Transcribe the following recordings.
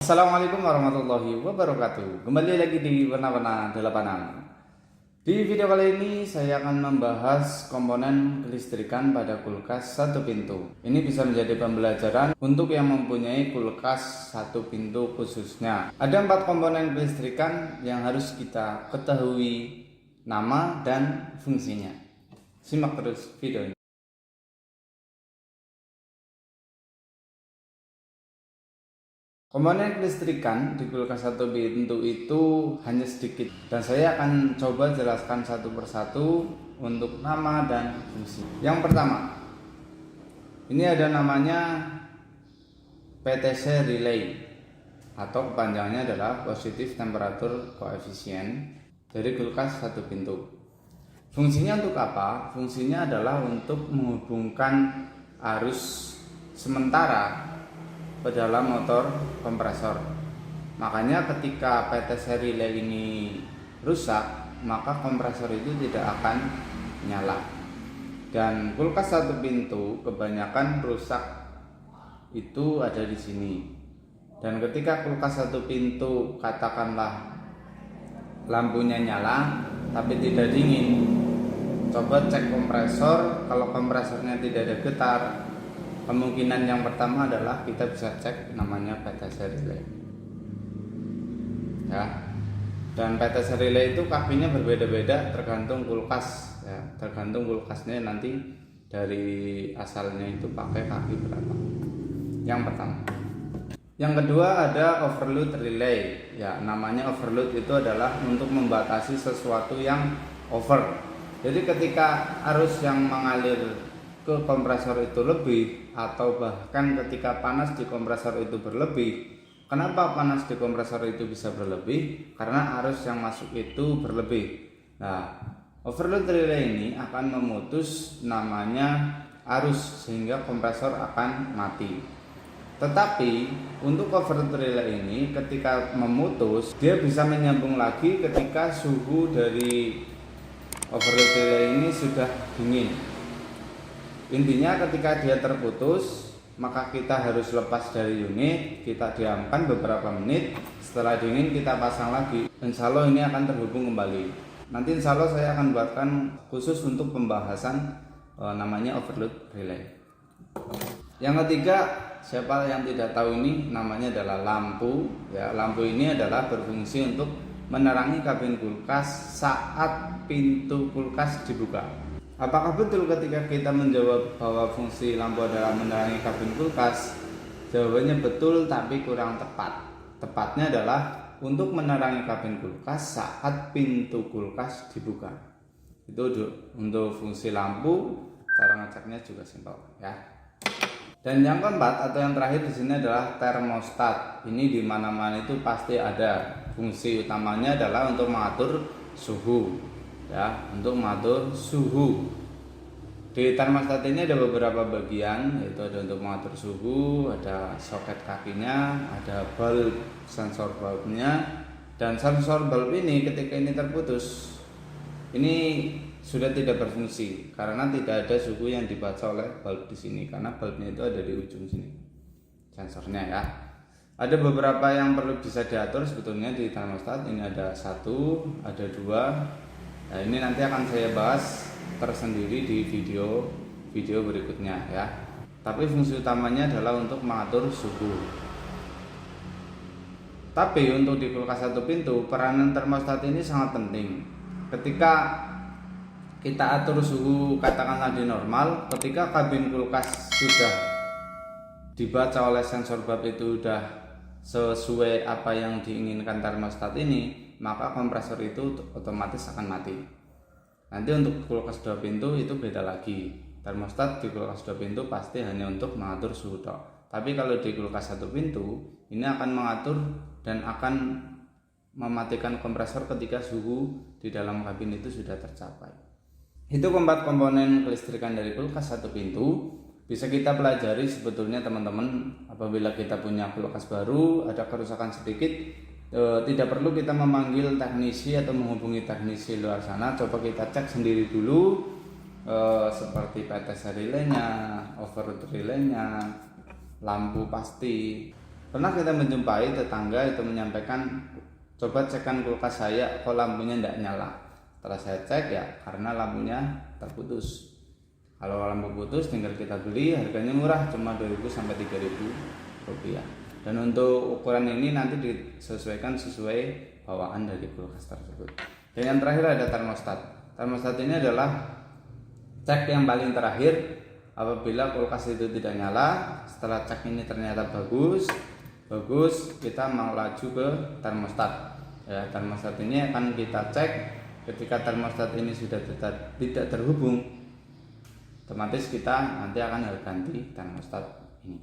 Assalamualaikum warahmatullahi wabarakatuh. Kembali lagi di Warna-Warna Delapanan. Di video kali ini saya akan membahas komponen kelistrikan pada kulkas satu pintu. Ini bisa menjadi pembelajaran untuk yang mempunyai kulkas satu pintu khususnya. Ada 4 komponen kelistrikan yang harus kita ketahui nama dan fungsinya. Simak terus video ini. Komponen kelistrikan di kulkas satu pintu itu hanya sedikit, dan saya akan coba jelaskan satu persatu untuk nama dan fungsi. Yang pertama, ini ada namanya PTC relay atau kepanjangannya adalah positive temperature coefficient dari kulkas satu pintu. Fungsinya untuk apa? Fungsinya adalah untuk menghubungkan arus sementara ke dalam motor kompresor. Makanya ketika PTC relay ini rusak, maka kompresor itu tidak akan nyala. Dan kulkas satu pintu kebanyakan rusak itu ada di sini. Dan ketika kulkas satu pintu katakanlah lampunya nyala tapi tidak dingin, coba cek kompresor. Kalau kompresornya tidak ada getar, kemungkinan yang pertama adalah kita bisa cek namanya PTC relay. Ya. Dan PTC relay itu kakinya berbeda-beda tergantung kulkas, ya. Tergantung kulkasnya nanti dari asalnya itu pakai kaki berapa. Yang pertama. Yang kedua ada overload relay. Ya, namanya overload itu adalah untuk membatasi sesuatu yang over. Jadi ketika arus yang mengalir ke kompresor itu lebih, atau bahkan ketika panas di kompresor itu berlebih. Kenapa panas di kompresor itu bisa berlebih? Karena arus yang masuk itu berlebih. Nah, overload relay ini akan memutus namanya arus sehingga kompresor akan mati. Tetapi untuk overload relay ini ketika memutus, dia bisa menyambung lagi ketika suhu dari overload relay ini sudah dingin. Intinya ketika dia terputus, maka kita harus lepas dari unit, kita diamkan beberapa menit, setelah dingin kita pasang lagi. Insya Allah ini akan terhubung kembali. Nanti insya Allah saya akan buatkan khusus untuk pembahasan namanya overload relay. Yang ketiga, siapa yang tidak tahu ini, namanya adalah lampu. Ya, lampu ini adalah berfungsi untuk menerangi kabin kulkas saat pintu kulkas dibuka. Apakah betul ketika kita menjawab bahwa fungsi lampu adalah menerangi kabin kulkas? Jawabannya betul, tapi kurang tepat. Tepatnya adalah untuk menerangi kabin kulkas saat pintu kulkas dibuka. Itu untuk fungsi lampu. Cara ngeceknya juga simpel, ya. Dan yang keempat atau yang terakhir di sini adalah termostat. Ini di mana-mana itu pasti ada. Fungsi utamanya adalah untuk mengatur suhu. Ya, untuk mengatur suhu. Di termostat ini ada beberapa bagian, yaitu ada untuk mengatur suhu, ada soket kakinya, ada bulb, sensor bulbnya, dan sensor bulb ini ketika ini terputus, ini sudah tidak berfungsi karena tidak ada suhu yang dibaca oleh bulb di sini, karena bulbnya itu ada di ujung sini, sensornya ya. Ada beberapa yang perlu bisa diatur sebetulnya di termostat. Ini ada 1, ada 2. Nah, ini nanti akan saya bahas tersendiri di video berikutnya ya. Tapi fungsi utamanya adalah untuk mengatur suhu. Tapi untuk di kulkas satu pintu, peranan termostat ini sangat penting. Ketika kita atur suhu katakanlah di normal, ketika kabin kulkas sudah dibaca oleh sensor bulb itu sudah sesuai apa yang diinginkan termostat ini, maka kompresor itu otomatis akan mati. Nanti untuk kulkas 2 pintu itu beda lagi. Termostat di kulkas 2 pintu pasti hanya untuk mengatur suhu tok. Tapi kalau di kulkas 1 pintu, ini akan mengatur dan akan mematikan kompresor ketika suhu di dalam kabin itu sudah tercapai. Itu keempat komponen kelistrikan dari kulkas 1 pintu. Bisa kita pelajari sebetulnya teman-teman, apabila kita punya kulkas baru, ada kerusakan sedikit, tidak perlu kita memanggil teknisi atau menghubungi teknisi luar sana. Coba kita cek sendiri dulu, seperti PTC relaynya, overload relaynya, lampu pasti. Pernah kita menjumpai tetangga itu menyampaikan, coba cekkan kulkas saya kok lampunya tidak nyala. Setelah saya cek, ya karena lampunya terputus. Kalau lampu putus tinggal kita beli, harganya murah, cuma 2.000 sampai 3.000 rupiah. Dan untuk ukuran ini nanti disesuaikan sesuai bawaan dari kulkas tersebut. Dan yang terakhir ada termostat. Termostat ini adalah cek yang paling terakhir apabila kulkas itu tidak nyala. Setelah cek ini ternyata bagus, kita mau laju ke termostat. Ya, termostat ini akan kita cek. Ketika termostat ini sudah tidak terhubung, otomatis kita nanti akan ganti termostat ini.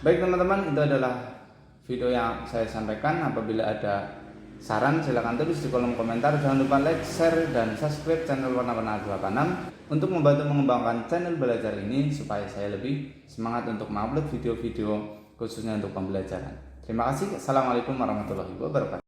Baik teman-teman, itu adalah video yang saya sampaikan. Apabila ada saran silahkan tulis di kolom komentar. Jangan lupa like, share, dan subscribe channel Warna-Warna 286 untuk membantu mengembangkan channel belajar ini supaya saya lebih semangat untuk mengupload video-video khususnya untuk pembelajaran. Terima kasih. Assalamualaikum warahmatullahi wabarakatuh.